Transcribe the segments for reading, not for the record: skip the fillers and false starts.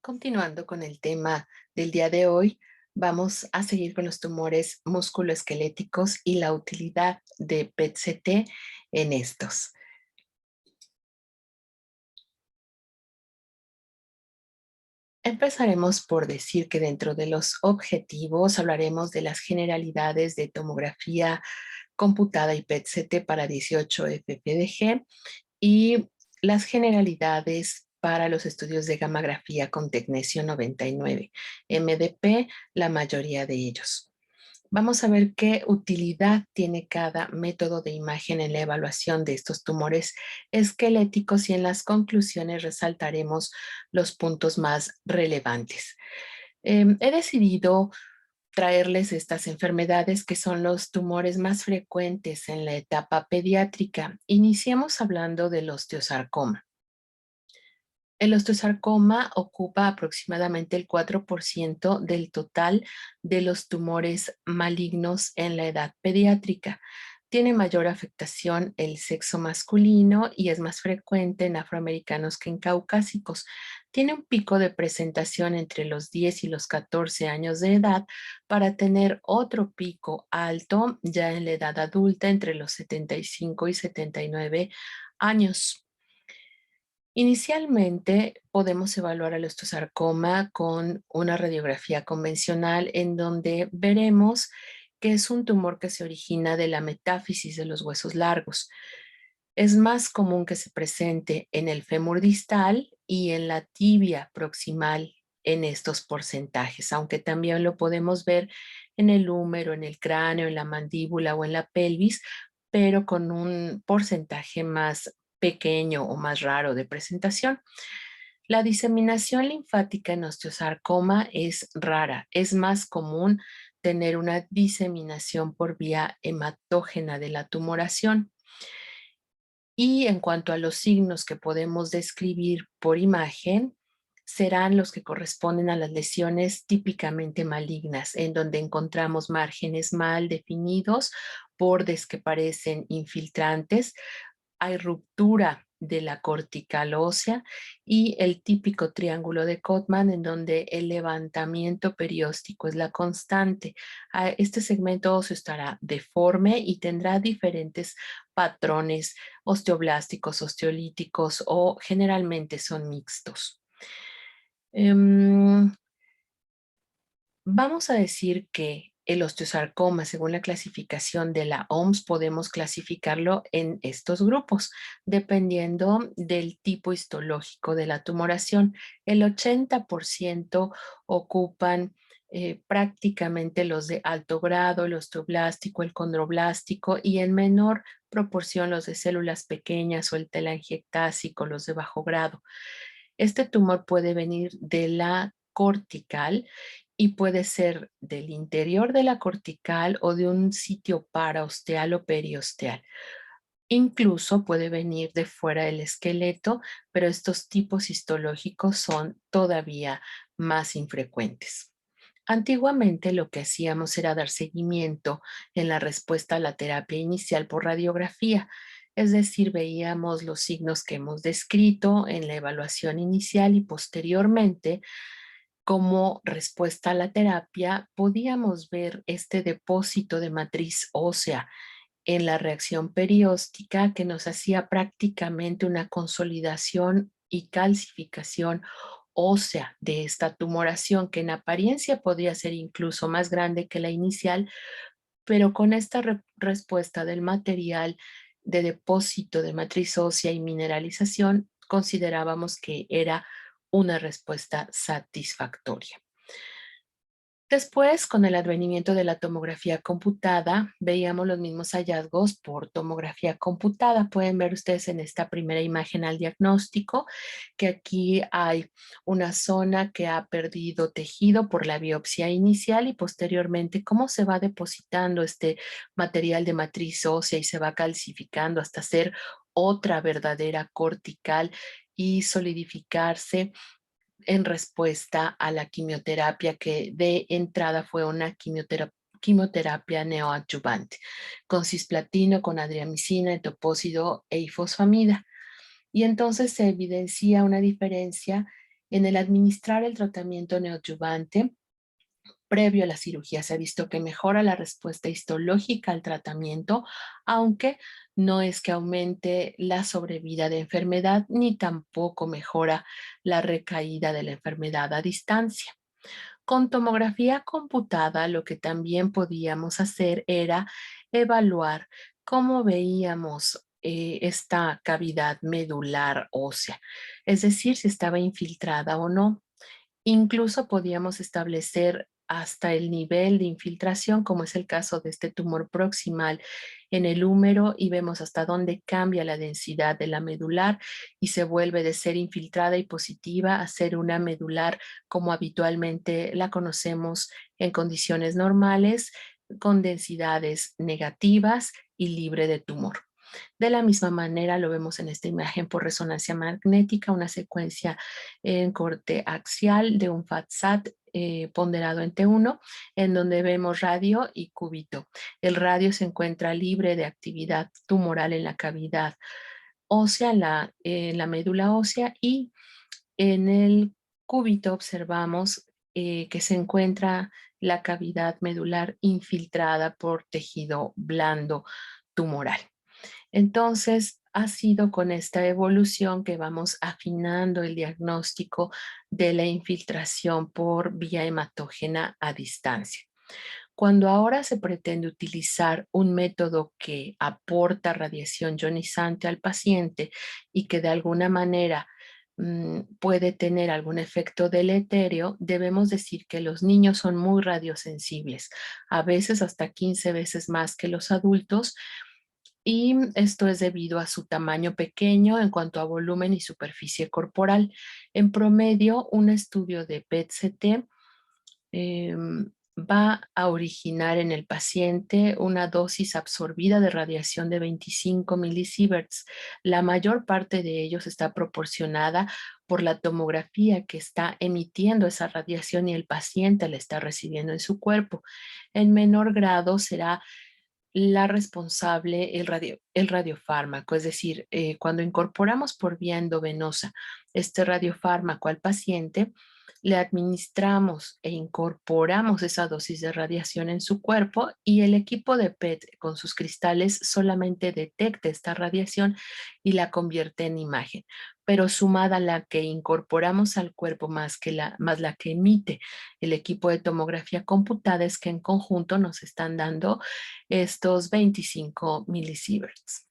Continuando con el tema del día de hoy, vamos a seguir con los tumores musculoesqueléticos y la utilidad de PET-CT en estos. Empezaremos por decir que dentro de los objetivos hablaremos de las generalidades de tomografía computada y PET-CT para 18-FFDG y las generalidades para los estudios de gammagrafía con tecnesio 99, MDP, la mayoría de ellos. Vamos a ver qué utilidad tiene cada método de imagen en la evaluación de estos tumores esqueléticos y en las conclusiones resaltaremos los puntos más relevantes. He decidido traerles estas enfermedades que son los tumores más frecuentes en la etapa pediátrica. Iniciemos hablando del osteosarcoma. El osteosarcoma ocupa aproximadamente el 4% del total de los tumores malignos en la edad pediátrica. Tiene mayor afectación el sexo masculino y es más frecuente en afroamericanos que en caucásicos. Tiene un pico de presentación entre los 10 y los 14 años de edad para tener otro pico alto ya en la edad adulta entre los 75 y 79 años. Inicialmente podemos evaluar el osteosarcoma con una radiografía convencional en donde veremos que es un tumor que se origina de la metáfisis de los huesos largos. Es más común que se presente en el fémur distal y en la tibia proximal en estos porcentajes, aunque también lo podemos ver en el húmero, en el cráneo, en la mandíbula o en la pelvis, pero con un porcentaje más pequeño o más raro de presentación. La diseminación linfática en osteosarcoma es rara. Es más común tener una diseminación por vía hematógena de la tumoración. Y en cuanto a los signos que podemos describir por imagen, serán los que corresponden a las lesiones típicamente malignas, en donde encontramos márgenes mal definidos, bordes que parecen infiltrantes, hay ruptura de la cortical ósea y el típico triángulo de Codman en donde el levantamiento perióstico es la constante. Este segmento óseo estará deforme y tendrá diferentes patrones osteoblásticos, osteolíticos o generalmente son mixtos. Em, Vamos a decir que el osteosarcoma, según la clasificación de la OMS, podemos clasificarlo en estos grupos, dependiendo del tipo histológico de la tumoración. El 80% ocupan prácticamente los de alto grado, el osteoblástico, el condroblástico y en menor proporción los de células pequeñas o el telangiectásico, los de bajo grado. Este tumor puede venir de la cortical y puede ser del interior de la cortical o de un sitio paraosteal o periosteal. Incluso puede venir de fuera del esqueleto, pero estos tipos histológicos son todavía más infrecuentes. Antiguamente lo que hacíamos era dar seguimiento en la respuesta a la terapia inicial por radiografía, es decir, veíamos los signos que hemos descrito en la evaluación inicial y posteriormente, como respuesta a la terapia, podíamos ver este depósito de matriz ósea en la reacción perióstica que nos hacía prácticamente una consolidación y calcificación ósea de esta tumoración, que en apariencia podría ser incluso más grande que la inicial, pero con esta respuesta del material de depósito de matriz ósea y mineralización, considerábamos que era una respuesta satisfactoria. Después, con el advenimiento de la tomografía computada, veíamos los mismos hallazgos por tomografía computada. Pueden ver ustedes en esta primera imagen al diagnóstico que aquí hay una zona que ha perdido tejido por la biopsia inicial y posteriormente cómo se va depositando este material de matriz ósea y se va calcificando hasta ser otra verdadera cortical y solidificarse en respuesta a la quimioterapia que de entrada fue una quimioterapia neoadyuvante con cisplatino, con adriamicina, etopósido e ifosfamida. Y entonces se evidencia una diferencia En el administrar el tratamiento neoadyuvante, previo a la cirugía se ha visto que mejora la respuesta histológica al tratamiento, aunque no es que aumente la sobrevida de enfermedad ni tampoco mejora la recaída de la enfermedad a distancia. Con tomografía computada, lo que también podíamos hacer era evaluar cómo veíamos esta cavidad medular ósea, es decir, si estaba infiltrada o no. Incluso podíamos establecer hasta el nivel de infiltración, como es el caso de este tumor proximal en el húmero, y vemos hasta dónde cambia la densidad de la medular y se vuelve de ser infiltrada y positiva a ser una medular como habitualmente la conocemos en condiciones normales, con densidades negativas y libre de tumor. De la misma manera lo vemos en esta imagen por resonancia magnética, una secuencia en corte axial de un FAT-SAT ponderado en T1, en donde vemos radio y cúbito. El radio se encuentra libre de actividad tumoral en la cavidad ósea, en la médula ósea, y en el cúbito observamos que se encuentra la cavidad medular infiltrada por tejido blando tumoral. Entonces, ha sido con esta evolución que vamos afinando el diagnóstico de la infiltración por vía hematógena a distancia. Cuando ahora se pretende utilizar un método que aporta radiación ionizante al paciente y que de alguna manera puede tener algún efecto deleterio, debemos decir que los niños son muy radiosensibles, a veces hasta 15 veces más que los adultos, y esto es debido a su tamaño pequeño en cuanto a volumen y superficie corporal. En promedio, un estudio de PET-CT va a originar en el paciente una dosis absorbida de radiación de 25 milisieverts. La mayor parte de ellos está proporcionada por la tomografía que está emitiendo esa radiación y el paciente la está recibiendo en su cuerpo. En menor grado será la responsable, el radiofármaco, es decir, cuando incorporamos por vía endovenosa este radiofármaco al paciente, le administramos e incorporamos esa dosis de radiación en su cuerpo y el equipo de PET con sus cristales solamente detecta esta radiación y la convierte en imagen. Pero sumada a la que incorporamos al cuerpo más la que emite el equipo de tomografía computada, es que en conjunto nos están dando estos 25 milisieverts.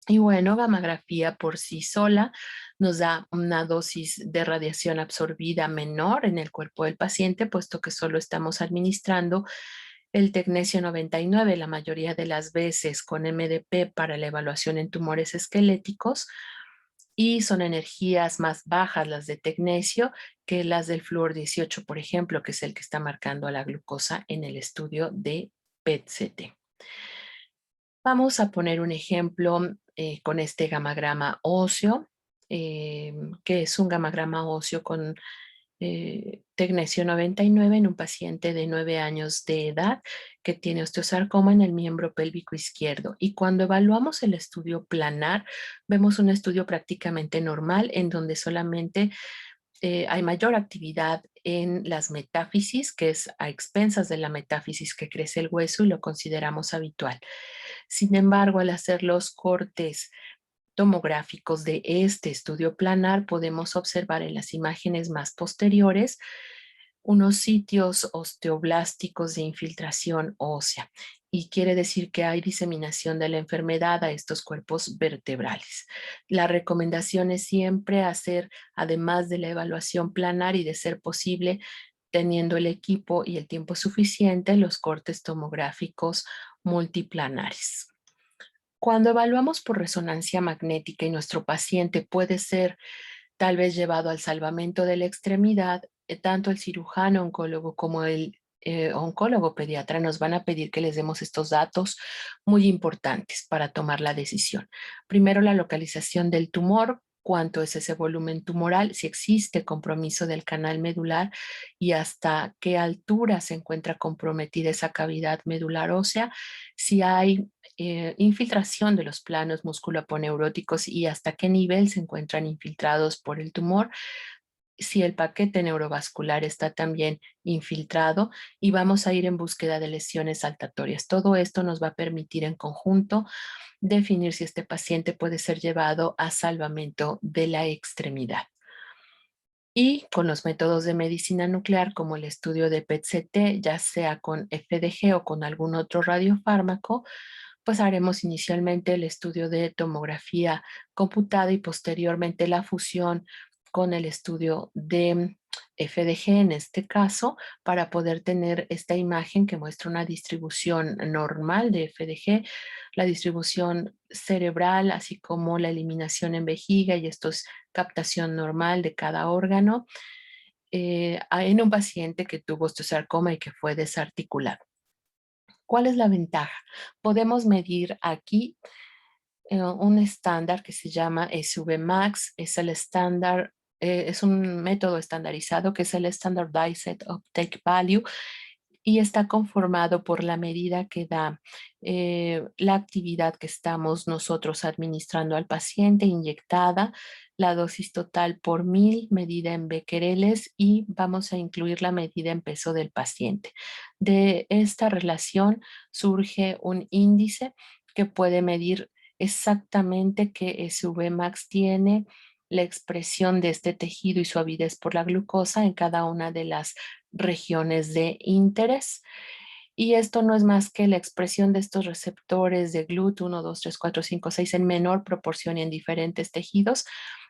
Y bueno, gammagrafía por sí sola nos da una dosis de radiación absorbida menor en el cuerpo del paciente, puesto que solo estamos administrando el tecnesio 99 la mayoría de las veces con MDP para la evaluación en tumores esqueléticos, y son energías más bajas las de tecnesio que las del flúor 18, por ejemplo, que es el que está marcando a la glucosa en el estudio de PET-CT. Vamos a poner un ejemplo con este gamagrama óseo, que es un gamagrama óseo con tecnesio 99 en un paciente de 9 años de edad que tiene osteosarcoma en el miembro pélvico izquierdo. Y cuando evaluamos el estudio planar, vemos un estudio prácticamente normal en donde solamente hay mayor actividad en las metáfisis, que es a expensas de la metáfisis que crece el hueso y lo consideramos habitual. Sin embargo, al hacer los cortes tomográficos de este estudio planar, podemos observar en las imágenes más posteriores unos sitios osteoblásticos de infiltración ósea, y quiere decir que hay diseminación de la enfermedad a estos cuerpos vertebrales. La recomendación es siempre hacer, además de la evaluación planar y de ser posible, teniendo el equipo y el tiempo suficiente, los cortes tomográficos multiplanares. Cuando evaluamos por resonancia magnética y nuestro paciente puede ser tal vez llevado al salvamento de la extremidad, tanto el cirujano oncólogo como el oncólogo pediatra nos van a pedir que les demos estos datos muy importantes para tomar la decisión. Primero, la localización del tumor, cuánto es ese volumen tumoral, si existe compromiso del canal medular y hasta qué altura se encuentra comprometida esa cavidad medular ósea, si hay infiltración de los planos musculoaponeuróticos y hasta qué nivel se encuentran infiltrados por el tumor, si el paquete neurovascular está también infiltrado y vamos a ir en búsqueda de lesiones saltatorias. Todo esto nos va a permitir en conjunto definir si este paciente puede ser llevado a salvamento de la extremidad. Y con los métodos de medicina nuclear, como el estudio de PET-CT, ya sea con FDG o con algún otro radiofármaco, pues haremos inicialmente el estudio de tomografía computada y posteriormente la fusión con el estudio de FDG en este caso, para poder tener esta imagen que muestra una distribución normal de FDG, la distribución cerebral, así como la eliminación en vejiga, y esto es captación normal de cada órgano, en un paciente que tuvo osteosarcoma y que fue desarticulado. ¿Cuál es la ventaja? Podemos medir aquí un estándar que se llama SV Max, es el estándar, es un método estandarizado que es el Standardized Uptake Value, y está conformado por la medida que da la actividad que estamos nosotros administrando al paciente inyectada, la dosis total por 1000 medida en becquereles, y vamos a incluir la medida en peso del paciente. De esta relación surge un índice que puede medir exactamente qué SV max tiene, la expresión de este tejido y su avidez por la glucosa en cada una de las regiones de interés. Y esto no es más que la expresión de estos receptores de GLUT 1, 2, 3, 4, 5, 6 en menor proporción y en diferentes tejidos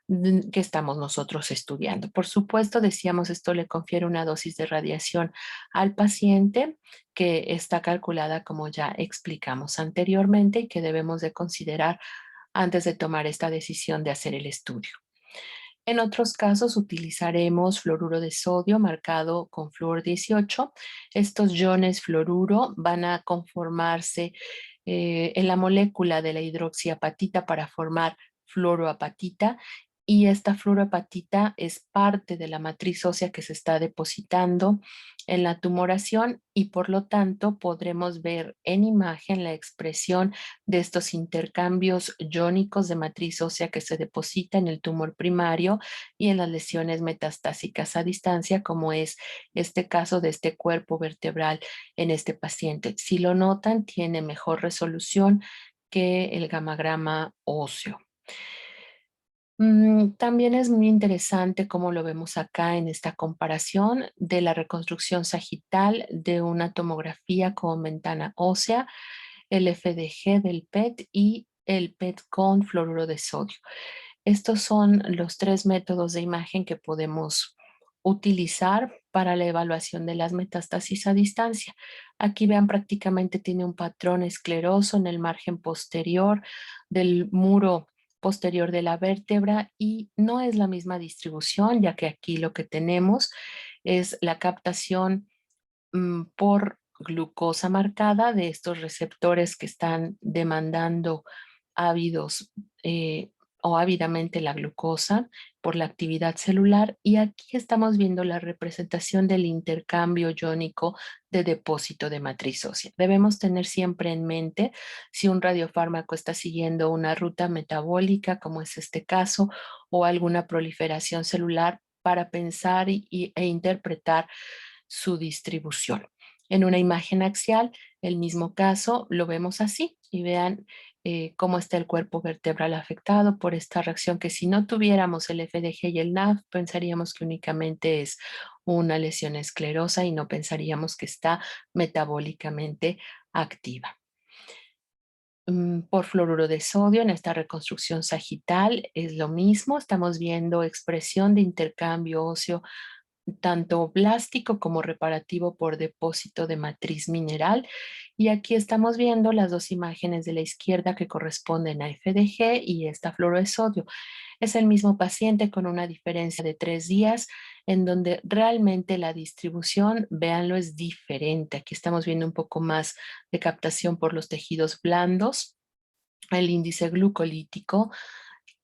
que estamos nosotros estudiando. Por supuesto, decíamos, esto le confiere una dosis de radiación al paciente que está calculada como ya explicamos anteriormente y que debemos de considerar antes de tomar esta decisión de hacer el estudio. En otros casos utilizaremos fluoruro de sodio marcado con flúor 18. Estos iones fluoruro van a conformarse en la molécula de la hidroxiapatita para formar fluoroapatita, y esta fluoroapatita es parte de la matriz ósea que se está depositando en la tumoración, y por lo tanto podremos ver en imagen la expresión de estos intercambios iónicos de matriz ósea que se deposita en el tumor primario y en las lesiones metastásicas a distancia, como es este caso de este cuerpo vertebral en este paciente. Si lo notan, tiene mejor resolución que el gamagrama óseo. También es muy interesante cómo lo vemos acá en esta comparación de la reconstrucción sagital de una tomografía con ventana ósea, el FDG del PET y el PET con fluoruro de sodio. Estos son los tres métodos de imagen que podemos utilizar para la evaluación de las metástasis a distancia. Aquí vean, prácticamente tiene un patrón escleroso en el margen posterior del muro posterior de la vértebra, y no es la misma distribución, ya que aquí lo que tenemos es la captación por glucosa marcada de estos receptores que están demandando ávidos o ávidamente la glucosa por la actividad celular, y aquí estamos viendo la representación del intercambio iónico de depósito de matriz ósea. Debemos tener siempre en mente si un radiofármaco está siguiendo una ruta metabólica, como es este caso, o alguna proliferación celular, para pensar e interpretar su distribución. En una imagen axial, el mismo caso lo vemos así, y vean cómo está el cuerpo vertebral afectado por esta reacción, que si no tuviéramos el FDG y el NAF, pensaríamos que únicamente es una lesión esclerosa y no pensaríamos que está metabólicamente activa. Por fluoruro de sodio en esta reconstrucción sagital es lo mismo, estamos viendo expresión de intercambio óseo tanto plástico como reparativo por depósito de matriz mineral. Y aquí estamos viendo las dos imágenes de la izquierda que corresponden a FDG y esta fluoro de sodio. Es el mismo paciente con una diferencia de 3 días, en donde realmente la distribución, véanlo, es diferente. Aquí estamos viendo un poco más de captación por los tejidos blandos, el índice glucolítico,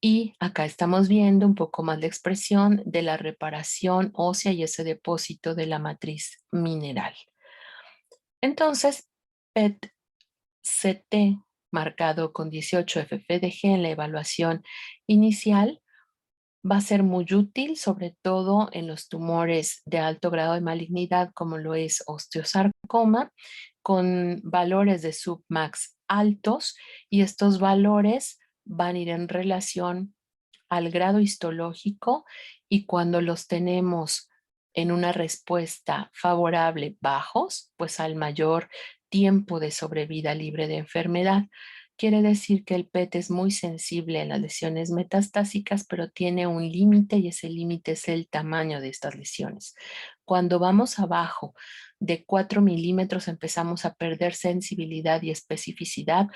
y acá estamos viendo un poco más la expresión de la reparación ósea y ese depósito de la matriz mineral. Entonces, PET-CT marcado con 18 FFDG en la evaluación inicial Va a ser muy útil, sobre todo en los tumores de alto grado de malignidad, como lo es osteosarcoma, con valores de submax altos, y estos valores van a ir en relación al grado histológico, y cuando los tenemos en una respuesta favorable bajos, pues al mayor tiempo de sobrevida libre de enfermedad. Quiere decir que el PET es muy sensible en las lesiones metastásicas, pero tiene un límite, y ese límite es el tamaño de estas lesiones. Cuando vamos abajo de 4 milímetros empezamos a perder sensibilidad y especificidad,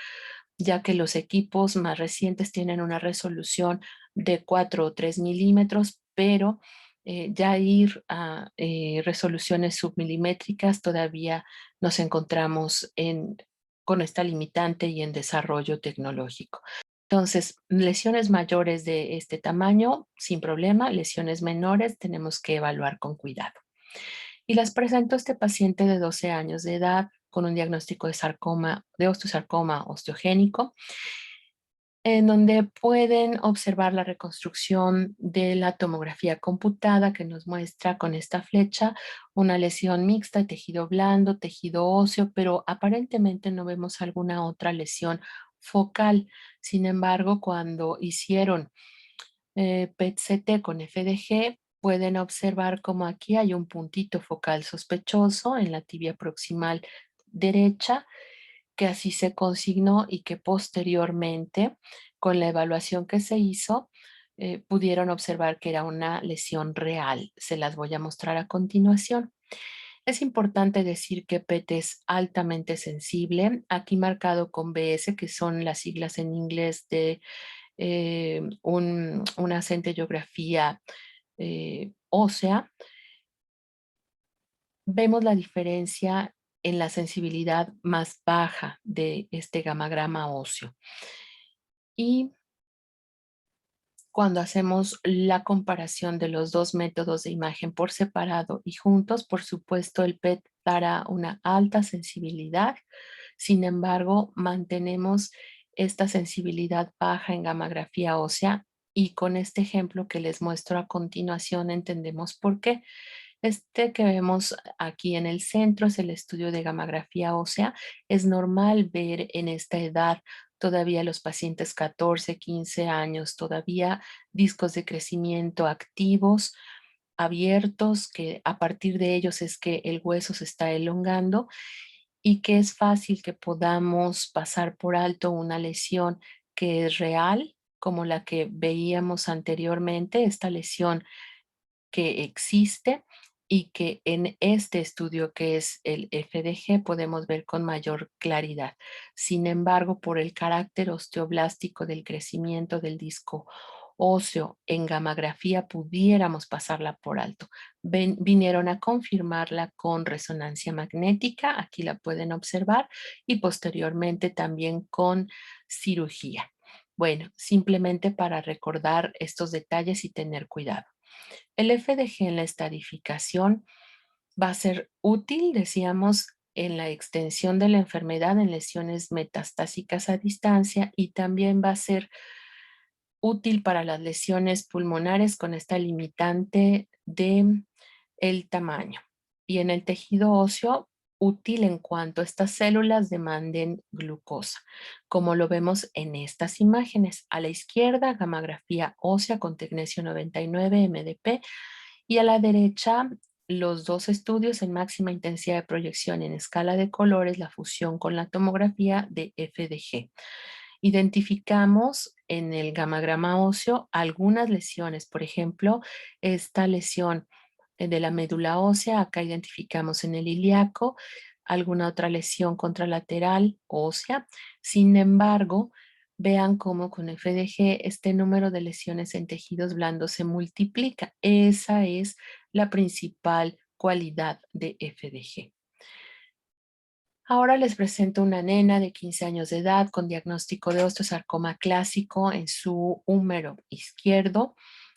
ya que los equipos más recientes tienen una resolución de 4 o 3 milímetros, pero ya ir a resoluciones submilimétricas todavía nos encontramos con esta limitante y en desarrollo tecnológico. Entonces, lesiones mayores de este tamaño, sin problema; lesiones menores, tenemos que evaluar con cuidado. Y las presentó este paciente de 12 años de edad con un diagnóstico de sarcoma, de osteosarcoma osteogénico, en donde pueden observar la reconstrucción de la tomografía computada, que nos muestra con esta flecha una lesión mixta de tejido blando, tejido óseo, pero aparentemente no vemos alguna otra lesión focal. Sin embargo, cuando hicieron PET-CT con FDG, pueden observar como aquí hay un puntito focal sospechoso en la tibia proximal derecha, que así se consignó, y que posteriormente, con la evaluación que se hizo, pudieron observar que era una lesión real. Se las voy a mostrar a continuación. Es importante decir que PET es altamente sensible, aquí marcado con BS, que son las siglas en inglés de una centellografía ósea. Vemos la diferencia en la sensibilidad más baja de este gamagrama óseo. Y cuando hacemos la comparación de los dos métodos de imagen por separado y juntos, por supuesto, el PET dará una alta sensibilidad. Sin embargo, mantenemos esta sensibilidad baja en gammagrafía ósea, y con este ejemplo que les muestro a continuación entendemos por qué. Este que vemos aquí en el centro es el estudio de gammagrafía ósea. Es normal ver en esta edad todavía los pacientes 14, 15 años, todavía discos de crecimiento activos, abiertos, que a partir de ellos es que el hueso se está elongando, y que es fácil que podamos pasar por alto una lesión que es real, como la que veíamos anteriormente, esta lesión que existe y que en este estudio, que es el FDG, podemos ver con mayor claridad. Sin embargo, por el carácter osteoblástico del crecimiento del disco óseo en gammagrafía, pudiéramos pasarla por alto. Vinieron a confirmarla con resonancia magnética, aquí la pueden observar, y posteriormente también con cirugía. Bueno, simplemente para recordar estos detalles y tener cuidado. El FDG en la estadificación va a ser útil, decíamos, en la extensión de la enfermedad en lesiones metastásicas a distancia, y también va a ser útil para las lesiones pulmonares con esta limitante de el tamaño. Y en el tejido óseo, útil en cuanto estas células demanden glucosa, como lo vemos en estas imágenes. A la izquierda, gammagrafía ósea con tecnesio 99 MDP, y a la derecha, los dos estudios en máxima intensidad de proyección en escala de colores, la fusión con la tomografía de FDG. Identificamos en el gamagrama óseo algunas lesiones, por ejemplo, esta lesión de la médula ósea, acá identificamos en el ilíaco alguna otra lesión contralateral ósea. Sin embargo, vean cómo con FDG este número de lesiones en tejidos blandos se multiplica. Esa es la principal cualidad de FDG. Ahora les presento una nena de 15 años de edad con diagnóstico de osteosarcoma clásico en su húmero izquierdo.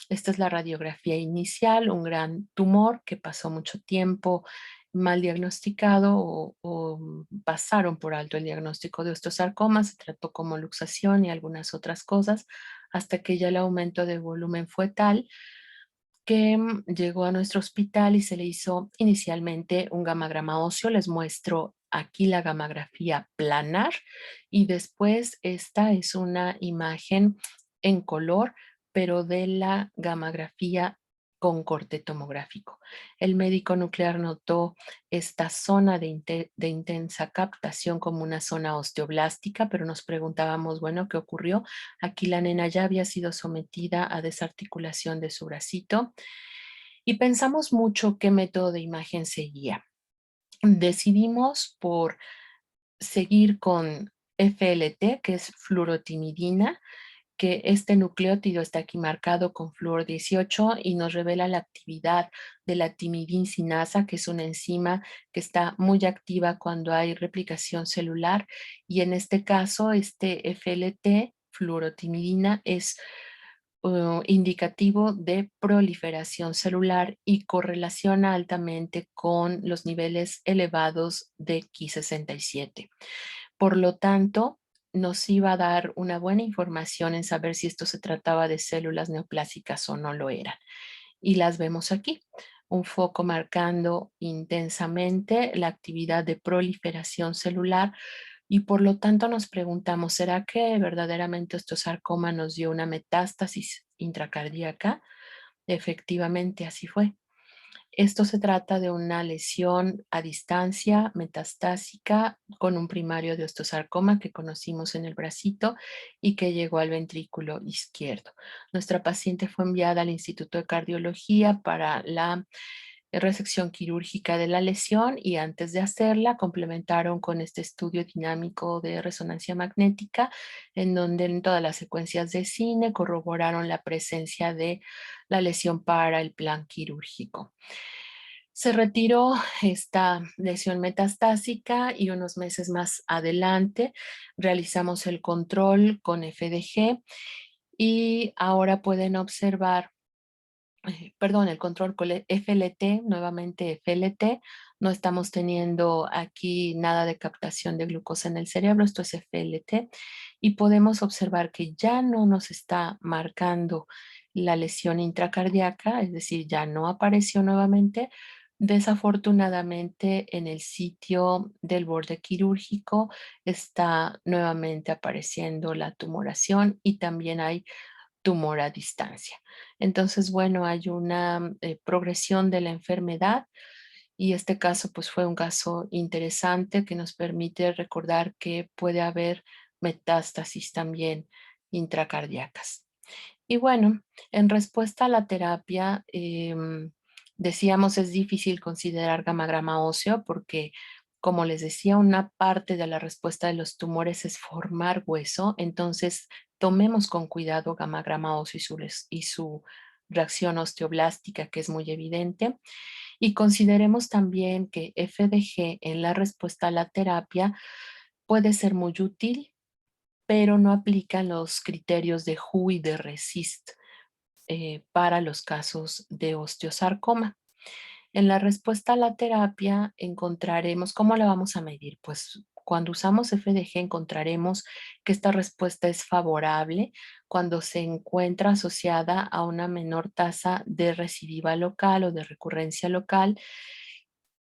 Esta es la radiografía inicial, un gran tumor que pasó mucho tiempo mal diagnosticado, o pasaron por alto el diagnóstico de osteosarcoma, se trató como luxación y algunas otras cosas hasta que ya el aumento de volumen fue tal que llegó a nuestro hospital y se le hizo inicialmente un gamagrama óseo. Les muestro aquí la gamografía planar y después esta es una imagen en color, pero de la gamografía con corte tomográfico. El médico nuclear notó esta zona de intensa captación como una zona osteoblástica, pero nos preguntábamos, bueno, ¿qué ocurrió? Aquí la nena ya había sido sometida a desarticulación de su bracito y pensamos mucho qué método de imagen seguía. Decidimos por seguir con FLT, que es fluorotimidina, que este nucleótido está aquí marcado con flúor 18 y nos revela la actividad de la timidincinasa, que es una enzima que está muy activa cuando hay replicación celular. Y en este caso, este FLT, fluorotimidina, es indicativo de proliferación celular y correlaciona altamente con los niveles elevados de Ki67. Por lo tanto, nos iba a dar una buena información en saber si esto se trataba de células neoplásicas o no lo eran. Y las vemos aquí. Un foco marcando intensamente la actividad de proliferación celular y por lo tanto nos preguntamos, ¿será que verdaderamente osteosarcoma nos dio una metástasis intracardíaca? Efectivamente, así fue. Esto se trata de una lesión a distancia metastásica con un primario de osteosarcoma que conocimos en el bracito y que llegó al ventrículo izquierdo. Nuestra paciente fue enviada al Instituto de Cardiología para la resección quirúrgica de la lesión y antes de hacerla complementaron con este estudio dinámico de resonancia magnética en donde en todas las secuencias de cine corroboraron la presencia de la lesión para el plan quirúrgico. Se retiró esta lesión metastásica y unos meses más adelante realizamos el control con FDG y ahora pueden observar, perdón, el control con FLT, nuevamente FLT. No estamos teniendo aquí nada de captación de glucosa en el cerebro, esto es FLT, y podemos observar que ya no nos está marcando la lesión intracardíaca, es decir, ya no apareció nuevamente. Desafortunadamente, en el sitio del borde quirúrgico está nuevamente apareciendo la tumoración y también hay tumor a distancia. Entonces, bueno, hay una progresión de la enfermedad y este caso pues fue un caso interesante que nos permite recordar que puede haber metástasis también intracardíacas. Y bueno, en respuesta a la terapia, decíamos es difícil considerar gamagrama óseo porque, como les decía, una parte de la respuesta de los tumores es formar hueso, entonces tomemos con cuidado gamagrama óseo y su reacción osteoblástica, que es muy evidente, y consideremos también que FDG en la respuesta a la terapia puede ser muy útil, pero no aplican los criterios de WHO y de RECIST para los casos de osteosarcoma. En la respuesta a la terapia encontraremos, ¿cómo la vamos a medir? Pues cuando usamos FDG encontraremos que esta respuesta es favorable cuando se encuentra asociada a una menor tasa de recidiva local o de recurrencia local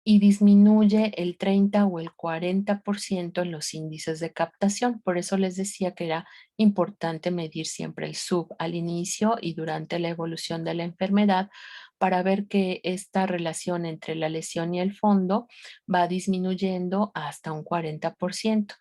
y disminuye el 30 o el 40% en los índices de captación. Por eso les decía que era importante medir siempre el sub al inicio y durante la evolución de la enfermedad para ver que esta relación entre la lesión y el fondo va disminuyendo hasta un 40%.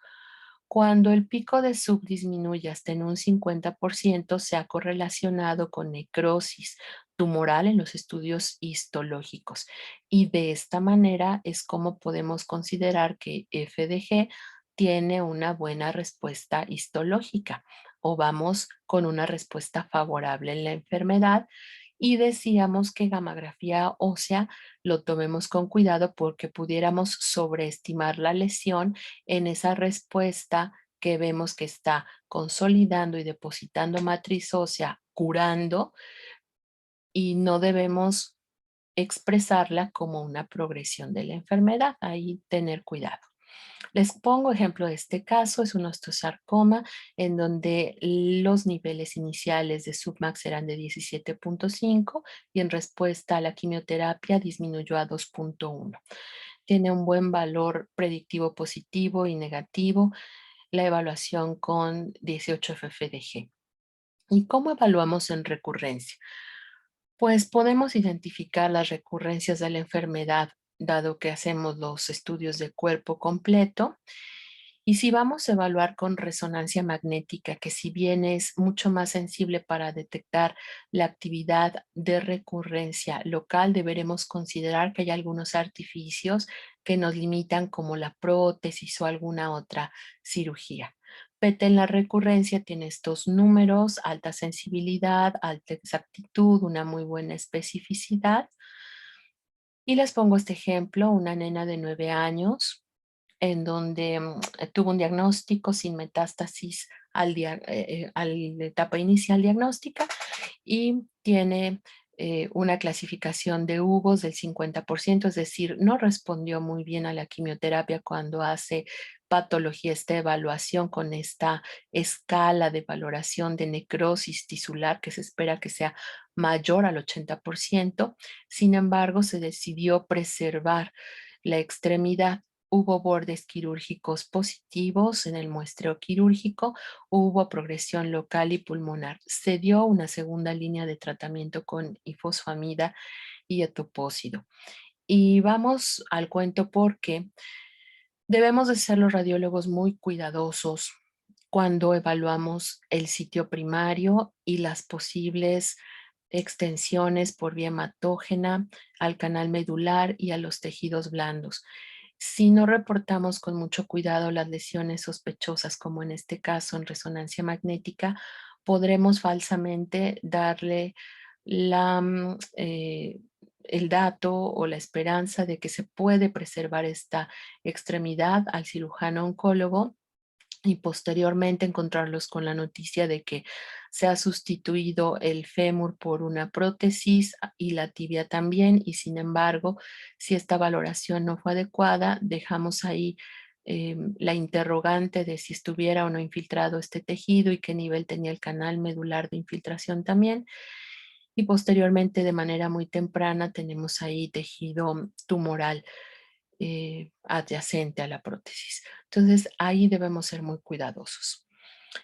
Cuando el pico de sub disminuye hasta en un 50%, se ha correlacionado con necrosis tumoral en los estudios histológicos. Y de esta manera es como podemos considerar que FDG tiene una buena respuesta histológica o vamos con una respuesta favorable en la enfermedad. Y decíamos que gamografía ósea lo tomemos con cuidado porque pudiéramos sobreestimar la lesión en esa respuesta que vemos que está consolidando y depositando matriz ósea, curando, y no debemos expresarla como una progresión de la enfermedad. Ahí tener cuidado. Les pongo ejemplo de este caso, es un osteosarcoma en donde los niveles iniciales de Submax eran de 17.5 y en respuesta a la quimioterapia disminuyó a 2.1. Tiene un buen valor predictivo positivo y negativo, la evaluación con 18 FFDG. ¿Y cómo evaluamos en recurrencia? Pues podemos identificar las recurrencias de la enfermedad, dado que hacemos los estudios de cuerpo completo. Y si vamos a evaluar con resonancia magnética, que si bien es mucho más sensible para detectar la actividad de recurrencia local, deberemos considerar que hay algunos artificios que nos limitan, como la prótesis o alguna otra cirugía. PET en la recurrencia tiene estos números: alta sensibilidad, alta exactitud, una muy buena especificidad. Y les pongo este ejemplo: una nena de 9 años en donde tuvo un diagnóstico sin metástasis a la etapa inicial diagnóstica, y tiene una clasificación de Hugos del 50%, es decir, no respondió muy bien a la quimioterapia. Cuando hace patología, esta evaluación con esta escala de valoración de necrosis tisular que se espera que sea mayor al 80%, sin embargo, se decidió preservar la extremidad. Hubo bordes quirúrgicos positivos en el muestreo quirúrgico, hubo progresión local y pulmonar. Se dio una segunda línea de tratamiento con ifosfamida y etopósido. Y vamos al cuento porque debemos de ser los radiólogos muy cuidadosos cuando evaluamos el sitio primario y las posibles extensiones por vía hematógena al canal medular y a los tejidos blandos. Si no reportamos con mucho cuidado las lesiones sospechosas, como en este caso en resonancia magnética, podremos falsamente darle el dato o la esperanza de que se puede preservar esta extremidad al cirujano oncólogo, y posteriormente encontrarlos con la noticia de que se ha sustituido el fémur por una prótesis y la tibia también. Y sin embargo, si esta valoración no fue adecuada, dejamos ahí la interrogante de si estuviera o no infiltrado este tejido y qué nivel tenía el canal medular de infiltración también. Y posteriormente, de manera muy temprana, tenemos ahí tejido tumoral adyacente a la prótesis. Entonces, ahí debemos ser muy cuidadosos.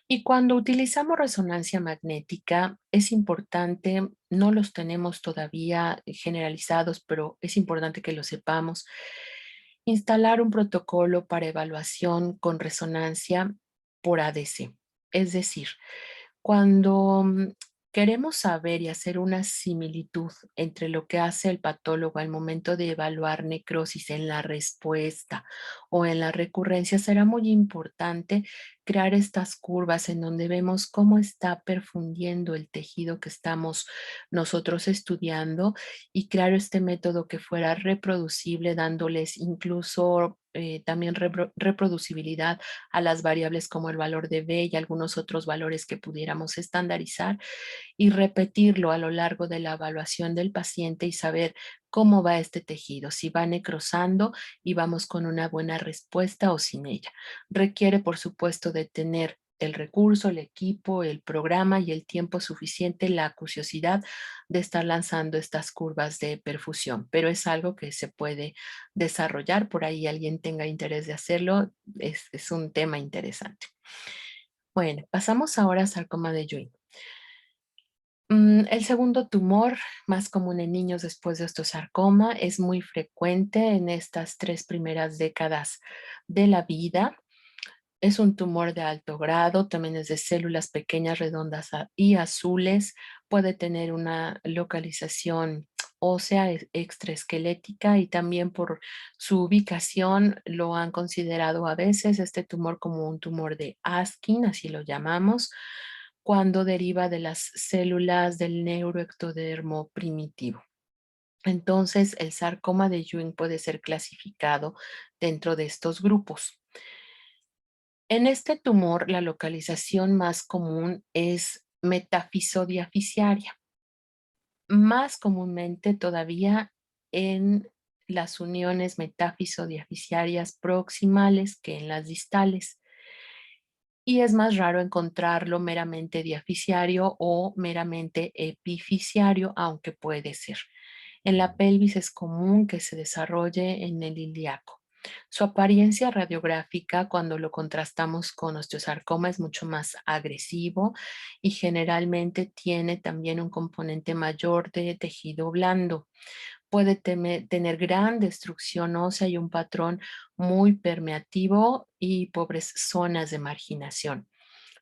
Y cuando utilizamos resonancia magnética, es importante, no los tenemos todavía generalizados, pero es importante que lo sepamos, instalar un protocolo para evaluación con resonancia por ADC. Es decir, cuando queremos saber y hacer una similitud entre lo que hace el patólogo al momento de evaluar necrosis en la respuesta o en la recurrencia, será muy importante crear estas curvas en donde vemos cómo está perfundiendo el tejido que estamos nosotros estudiando, y crear este método que fuera reproducible, dándoles incluso también reproducibilidad a las variables como el valor de B y algunos otros valores que pudiéramos estandarizar, y repetirlo a lo largo de la evaluación del paciente y saber cómo va este tejido, si va necrosando y vamos con una buena respuesta o sin ella. Requiere, por supuesto, de tener el recurso, el equipo, el programa y el tiempo suficiente, la curiosidad de estar lanzando estas curvas de perfusión, pero es algo que se puede desarrollar. Por ahí alguien tenga interés de hacerlo, es un tema interesante. Bueno, pasamos ahora a sarcoma de Ewing. El segundo tumor más común en niños después de osteosarcoma, es muy frecuente en estas 3 primeras décadas de la vida. Es un tumor de alto grado, también es de células pequeñas, redondas y azules. Puede tener una localización ósea extraesquelética, y también por su ubicación lo han considerado a veces este tumor como un tumor de Askin, así lo llamamos, cuando deriva de las células del neuroectodermo primitivo. Entonces, el sarcoma de Ewing puede ser clasificado dentro de estos grupos. En este tumor, la localización más común es metafisodiaficiaria, más comúnmente todavía en las uniones metáfiso-diaficiarias proximales que en las distales. Y es más raro encontrarlo meramente diaficiario o meramente epifisiario, aunque puede ser. En la pelvis es común que se desarrolle en el ilíaco. Su apariencia radiográfica, cuando lo contrastamos con osteosarcoma, es mucho más agresivo y generalmente tiene también un componente mayor de tejido blando. Puede tener gran destrucción ósea y un patrón muy permeativo y pobres zonas de marginación.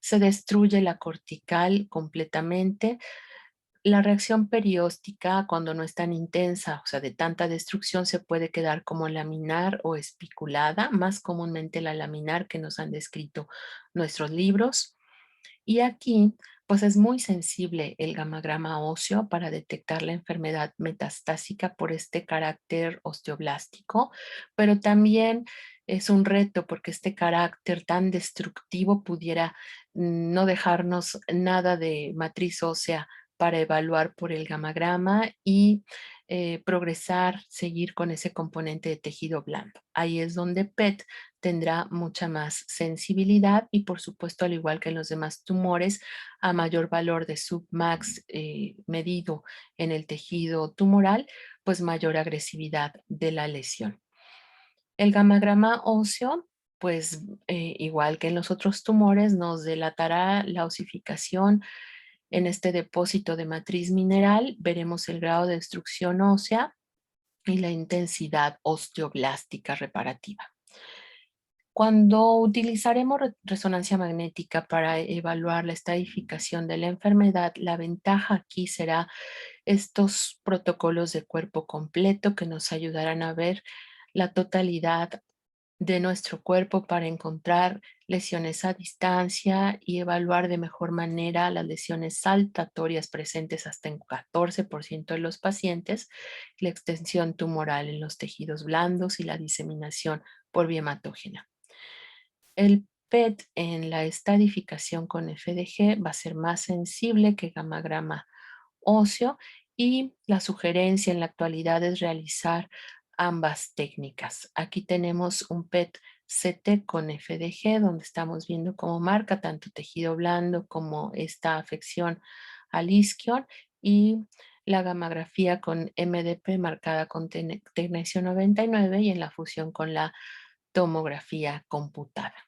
Se destruye la cortical completamente. La reacción perióstica, cuando no es tan intensa, o sea, de tanta destrucción, se puede quedar como laminar o espiculada, más comúnmente la laminar que nos han descrito nuestros libros. Y aquí, pues es muy sensible el gamagrama óseo para detectar la enfermedad metastásica por este carácter osteoblástico, pero también es un reto porque este carácter tan destructivo pudiera no dejarnos nada de matriz ósea para evaluar por el gamagrama y progresar, seguir con ese componente de tejido blando. Ahí es donde PET tendrá mucha más sensibilidad y, por supuesto, al igual que en los demás tumores, a mayor valor de submax medido en el tejido tumoral, pues mayor agresividad de la lesión. El gamagrama óseo, pues igual que en los otros tumores, nos delatará la osificación en este depósito de matriz mineral. Veremos el grado de destrucción ósea y la intensidad osteoblástica reparativa. Cuando utilizaremos resonancia magnética para evaluar la estadificación de la enfermedad, la ventaja aquí será estos protocolos de cuerpo completo que nos ayudarán a ver la totalidad de nuestro cuerpo para encontrar lesiones a distancia y evaluar de mejor manera las lesiones saltatorias presentes hasta en 14% de los pacientes, la extensión tumoral en los tejidos blandos y la diseminación por vía hematógena. El PET en la estadificación con FDG va a ser más sensible que gamagrama óseo y la sugerencia en la actualidad es realizar ambas técnicas. Aquí tenemos un PET-CT con FDG donde estamos viendo cómo marca tanto tejido blando como esta afección al isquion y la gamografía con MDP marcada con tecnecio 99 y en la fusión con la tomografía computada.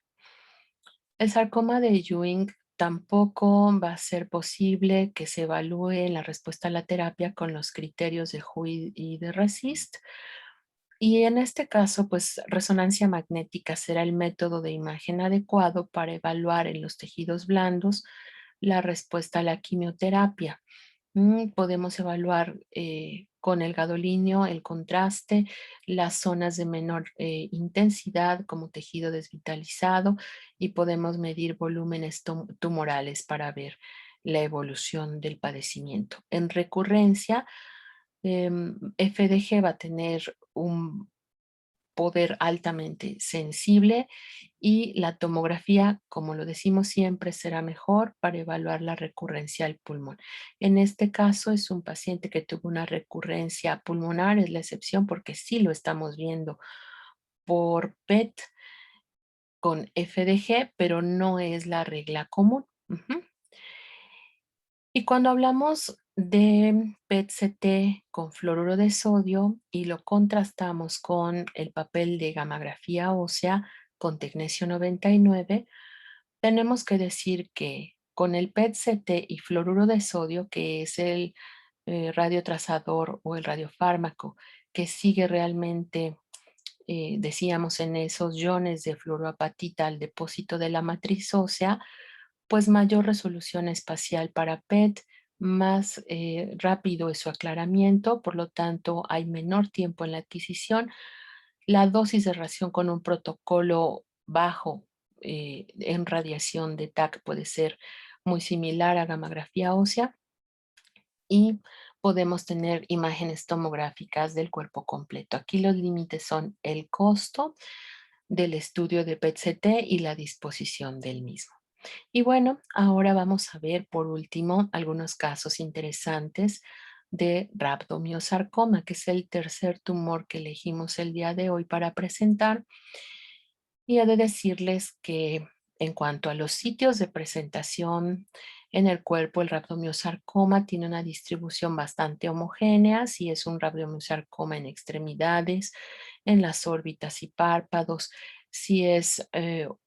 El sarcoma de Ewing tampoco va a ser posible que se evalúe la respuesta a la terapia con los criterios de HUI y de RECIST. Y en este caso, pues resonancia magnética será el método de imagen adecuado para evaluar en los tejidos blandos la respuesta a la quimioterapia. Podemos evaluar con el gadolinio el contraste, las zonas de menor intensidad como tejido desvitalizado y podemos medir volúmenes tumorales para ver la evolución del padecimiento. En recurrencia, FDG va a tener un poder altamente sensible y la tomografía, como lo decimos siempre, será mejor para evaluar la recurrencia al pulmón. En este caso es un paciente que tuvo una recurrencia pulmonar, es la excepción porque sí lo estamos viendo por PET con FDG, pero no es la regla común. Ujú. Y cuando hablamos de PET-CT con fluoruro de sodio y lo contrastamos con el papel de gamografía ósea con tecnecio 99, tenemos que decir que con el PET-CT y fluoruro de sodio, que es el radiotrazador o el radiofármaco que sigue realmente, decíamos, en esos iones de fluoroapatita al depósito de la matriz ósea, pues mayor resolución espacial para PET, más rápido es su aclaramiento, por lo tanto hay menor tiempo en la adquisición. La dosis de radiación con un protocolo bajo en radiación de TAC puede ser muy similar a gamografía ósea y podemos tener imágenes tomográficas del cuerpo completo. Aquí los límites son el costo del estudio de PET-CT y la disposición del mismo. Y bueno, ahora vamos a ver por último algunos casos interesantes de rabdomiosarcoma, que es el tercer tumor que elegimos el día de hoy para presentar. Y he de decirles que en cuanto a los sitios de presentación en el cuerpo, el rabdomiosarcoma tiene una distribución bastante homogénea, si es un rabdomiosarcoma en extremidades, en las órbitas y párpados, si es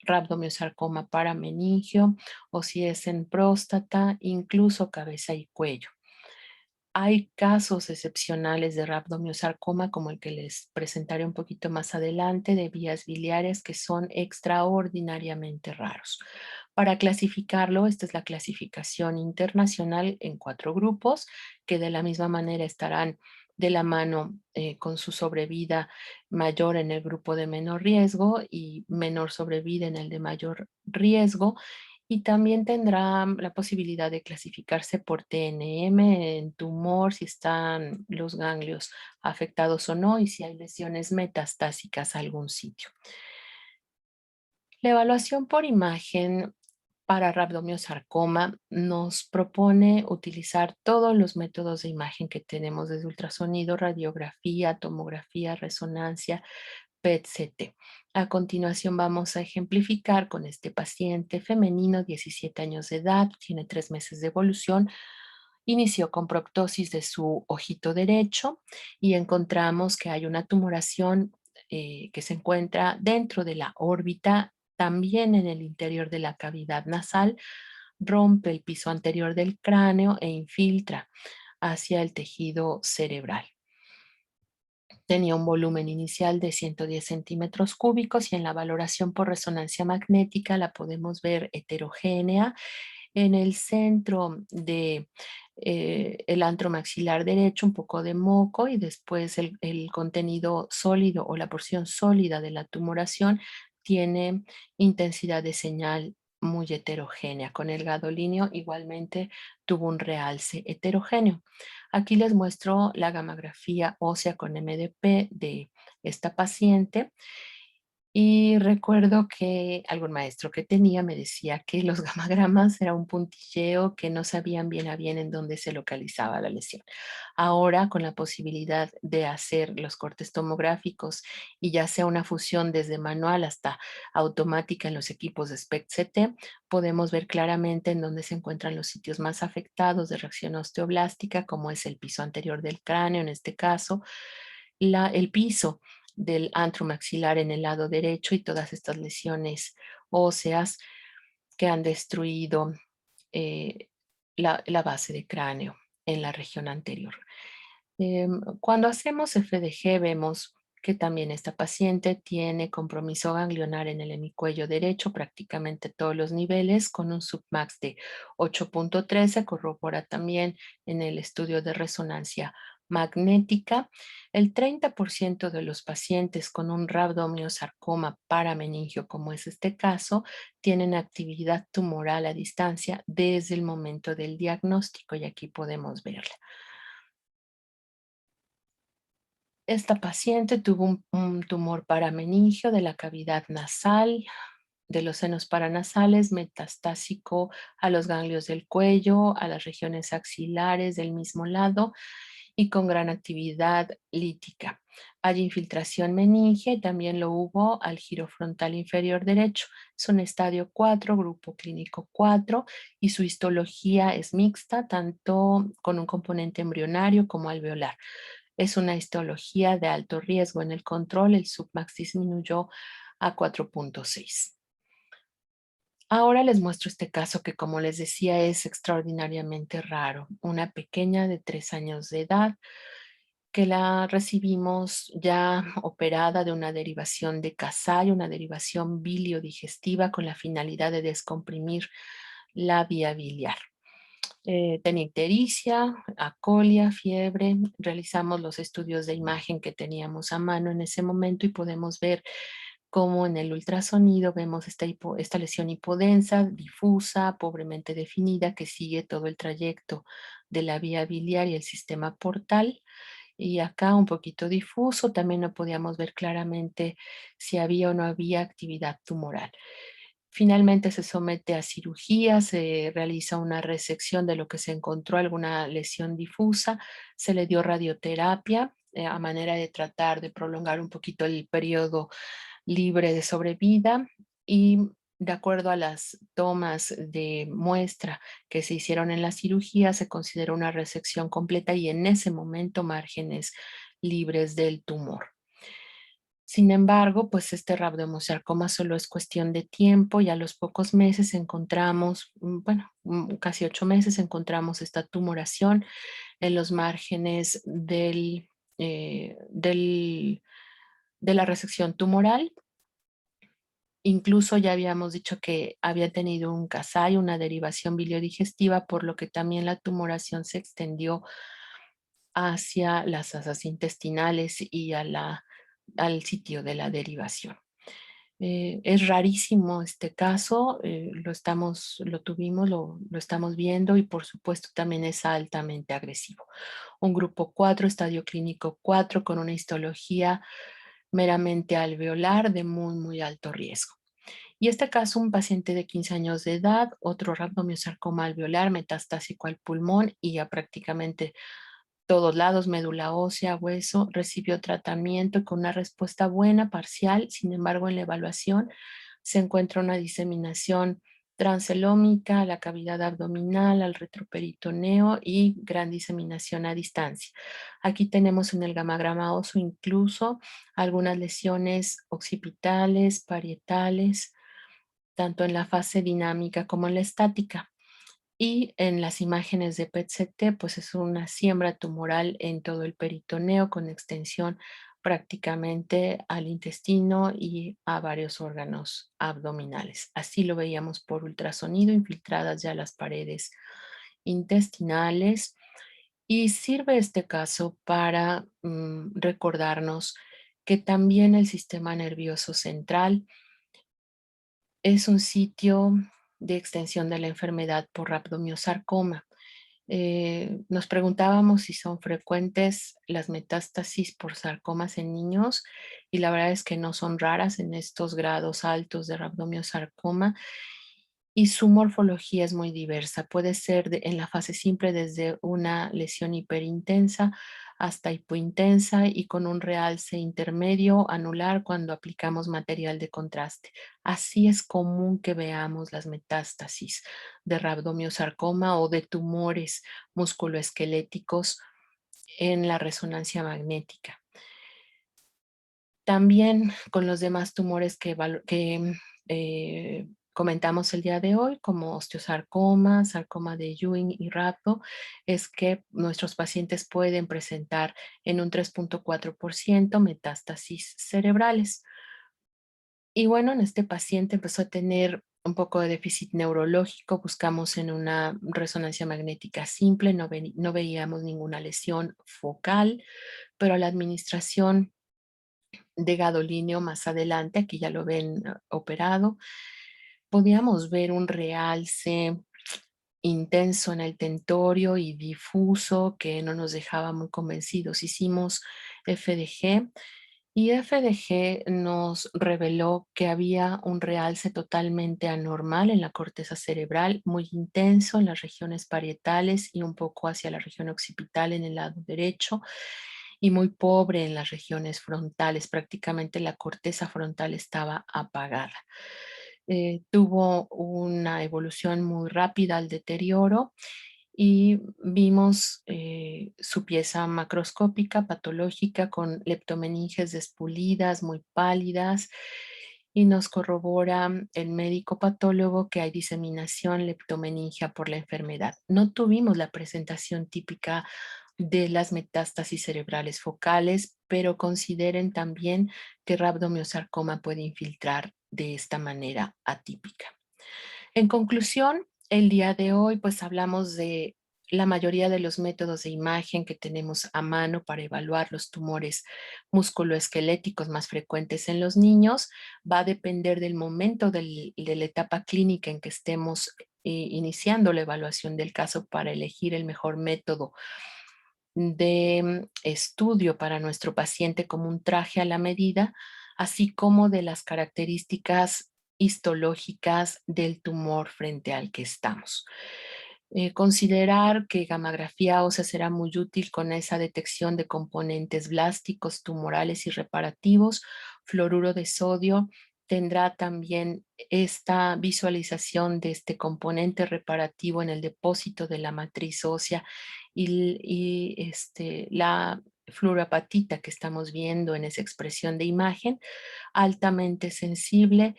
rabdomiosarcoma parameningio o si es en próstata, incluso cabeza y cuello. Hay casos excepcionales de rabdomiosarcoma, como el que les presentaré un poquito más adelante, de vías biliares que son extraordinariamente raros. Para clasificarlo, esta es la clasificación internacional en 4 grupos, que de la misma manera estarán de la mano con su sobrevida mayor en el grupo de menor riesgo y menor sobrevida en el de mayor riesgo, y también tendrá la posibilidad de clasificarse por TNM en tumor, si están los ganglios afectados o no, y si hay lesiones metastásicas a algún sitio. La evaluación por imagen para rabdomiosarcoma nos propone utilizar todos los métodos de imagen que tenemos, desde ultrasonido, radiografía, tomografía, resonancia, PET-CT. A continuación vamos a ejemplificar con este paciente femenino, 17 años de edad, tiene 3 meses de evolución, inició con proptosis de su ojito derecho y encontramos que hay una tumoración que se encuentra dentro de la órbita, también en el interior de la cavidad nasal, rompe el piso anterior del cráneo e infiltra hacia el tejido cerebral. Tenía un volumen inicial de 110 centímetros cúbicos y en la valoración por resonancia magnética la podemos ver heterogénea. En el centro de el antro maxilar derecho, un poco de moco y después el contenido sólido o la porción sólida de la tumoración tiene intensidad de señal muy heterogénea. Con el gadolíneo igualmente tuvo un realce heterogéneo. Aquí les muestro la gamografía ósea con MDP de esta paciente y recuerdo que algún maestro que tenía me decía que los gamagramas era un puntilleo, que no sabían bien a bien en dónde se localizaba la lesión. Ahora, con la posibilidad de hacer los cortes tomográficos y ya sea una fusión desde manual hasta automática en los equipos de SPECT-CT, podemos ver claramente en dónde se encuentran los sitios más afectados de reacción osteoblástica, como es el piso anterior del cráneo, en este caso, el piso del antro maxilar en el lado derecho y todas estas lesiones óseas que han destruido eh, la base de cráneo en la región anterior. Cuando hacemos FDG vemos que también esta paciente tiene compromiso ganglionar en el hemicuello derecho, prácticamente todos los niveles, con un submax de 8.3. Se corrobora también en el estudio de resonancia magnética. El 30% de los pacientes con un rabdomiosarcoma parameningio, como es este caso, tienen actividad tumoral a distancia desde el momento del diagnóstico y aquí podemos verla. Esta paciente tuvo un tumor parameningio de la cavidad nasal, de los senos paranasales, metastásico a los ganglios del cuello, a las regiones axilares del mismo lado y con gran actividad lítica. Hay infiltración meningia y también lo hubo al giro frontal inferior derecho. Es un estadio 4, grupo clínico 4 y su histología es mixta, tanto con un componente embrionario como alveolar. Es una histología de alto riesgo. En el control, el submax disminuyó a 4.6. Ahora les muestro este caso que, como les decía, es extraordinariamente raro. Una pequeña de 3 años de edad que la recibimos ya operada de una derivación de Kasai, una derivación biliodigestiva con la finalidad de descomprimir la vía biliar. Tenía ictericia, acolia, fiebre. Realizamos los estudios de imagen que teníamos a mano en ese momento y podemos ver cómo en el ultrasonido vemos esta lesión hipodensa, difusa, pobremente definida, que sigue todo el trayecto de la vía biliar y el sistema portal. Y acá un poquito difuso, también no podíamos ver claramente si había o no había actividad tumoral. Finalmente se somete a cirugía, se realiza una resección de lo que se encontró, alguna lesión difusa, se le dio radioterapia a manera de tratar de prolongar un poquito el periodo libre de sobrevida y de acuerdo a las tomas de muestra que se hicieron en la cirugía, se consideró una resección completa y en ese momento márgenes libres del tumor. Sin embargo, pues este rabdomosarcoma solo es cuestión de tiempo y a los pocos meses encontramos, bueno, casi 8 meses encontramos esta tumoración en los márgenes de la resección tumoral. Incluso ya habíamos dicho que había tenido un CASAI, una derivación biliodigestiva, por lo que también la tumoración se extendió hacia las asas intestinales y al sitio de la derivación. Es rarísimo este caso, lo estamos viendo y por supuesto también es altamente agresivo. Un grupo 4, estadio clínico 4, con una histología meramente alveolar de muy, muy alto riesgo. Y este caso, un paciente de 15 años de edad, otro rhabdomyosarcoma alveolar, metastásico al pulmón y ya prácticamente todos lados, médula ósea, hueso, recibió tratamiento con una respuesta buena, parcial. Sin embargo, en la evaluación se encuentra una diseminación transelómica a la cavidad abdominal, al retroperitoneo y gran diseminación a distancia. Aquí tenemos en el gamagrama óseo incluso algunas lesiones occipitales, parietales, tanto en la fase dinámica como en la estática. Y en las imágenes de PET-CT, pues es una siembra tumoral en todo el peritoneo con extensión prácticamente al intestino y a varios órganos abdominales. Así lo veíamos por ultrasonido, infiltradas ya las paredes intestinales. Y sirve este caso para recordarnos que también el sistema nervioso central es un sitio de extensión de la enfermedad por rabdomyosarcoma. Nos preguntábamos si son frecuentes las metástasis por sarcomas en niños y la verdad es que no son raras en estos grados altos de rabdomyosarcoma y su morfología es muy diversa. Puede ser en la fase simple desde una lesión hiperintensa hasta hipointensa y con un realce intermedio anular cuando aplicamos material de contraste. Así es común que veamos las metástasis de rabdomyosarcoma o de tumores musculoesqueléticos en la resonancia magnética. También con los demás tumores comentamos el día de hoy, como osteosarcoma, sarcoma de Ewing y rhabdo, es que nuestros pacientes pueden presentar en un 3.4% metástasis cerebrales. Y bueno, en este paciente empezó a tener un poco de déficit neurológico, buscamos en una resonancia magnética simple, no veíamos ninguna lesión focal, pero a la administración de gadolíneo más adelante, aquí ya lo ven operado, podíamos ver un realce intenso en el tentorio y difuso que no nos dejaba muy convencidos. Hicimos FDG y FDG nos reveló que había un realce totalmente anormal en la corteza cerebral, muy intenso en las regiones parietales y un poco hacia la región occipital en el lado derecho y muy pobre en las regiones frontales. Prácticamente la corteza frontal estaba apagada. Tuvo una evolución muy rápida al deterioro y vimos su pieza macroscópica patológica con leptomeninges despulidas, muy pálidas, y nos corrobora el médico patólogo que hay diseminación leptomeningia por la enfermedad. No tuvimos la presentación típica de las metástasis cerebrales focales, pero consideren también que rabdomyosarcoma puede infiltrar de esta manera atípica. En conclusión, el día de hoy pues hablamos de la mayoría de los métodos de imagen que tenemos a mano para evaluar los tumores musculoesqueléticos más frecuentes en los niños. Va a depender del momento de la etapa clínica en que estemos iniciando la evaluación del caso para elegir el mejor método de estudio para nuestro paciente como un traje a la medida, así como de las características histológicas del tumor frente al que estamos. Considerar que gammagrafía ósea será muy útil con esa detección de componentes blásticos, tumorales y reparativos. Fluoruro de sodio tendrá también esta visualización de este componente reparativo en el depósito de la matriz ósea y la fluorapatita que estamos viendo en esa expresión de imagen, altamente sensible,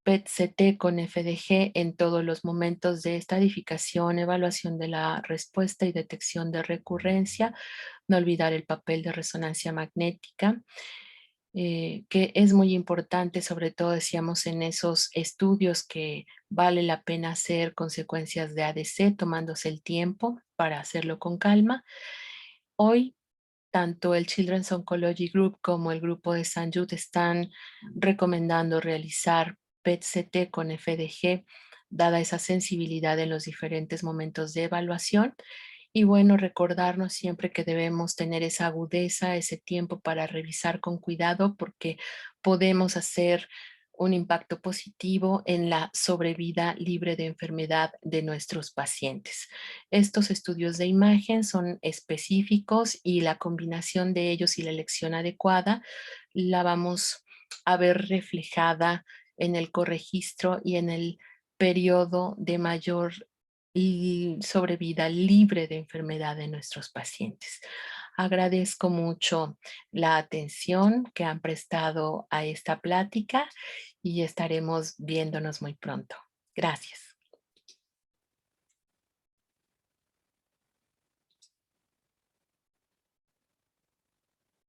PET-CT con FDG en todos los momentos de estadificación, evaluación de la respuesta y detección de recurrencia. No olvidar el papel de resonancia magnética, que es muy importante, sobre todo decíamos en esos estudios que vale la pena hacer consecuencias de ADC, tomándose el tiempo para hacerlo con calma. Hoy tanto el Children's Oncology Group como el grupo de San Jude están recomendando realizar PET-CT con FDG, dada esa sensibilidad en los diferentes momentos de evaluación. Y bueno, recordarnos siempre que debemos tener esa agudeza, ese tiempo para revisar con cuidado, porque podemos hacer un impacto positivo en la sobrevida libre de enfermedad de nuestros pacientes. Estos estudios de imagen son específicos y la combinación de ellos y la elección adecuada la vamos a ver reflejada en el corregistro y en el periodo de mayor sobrevida libre de enfermedad de nuestros pacientes. Agradezco mucho la atención que han prestado a esta plática y estaremos viéndonos muy pronto. Gracias.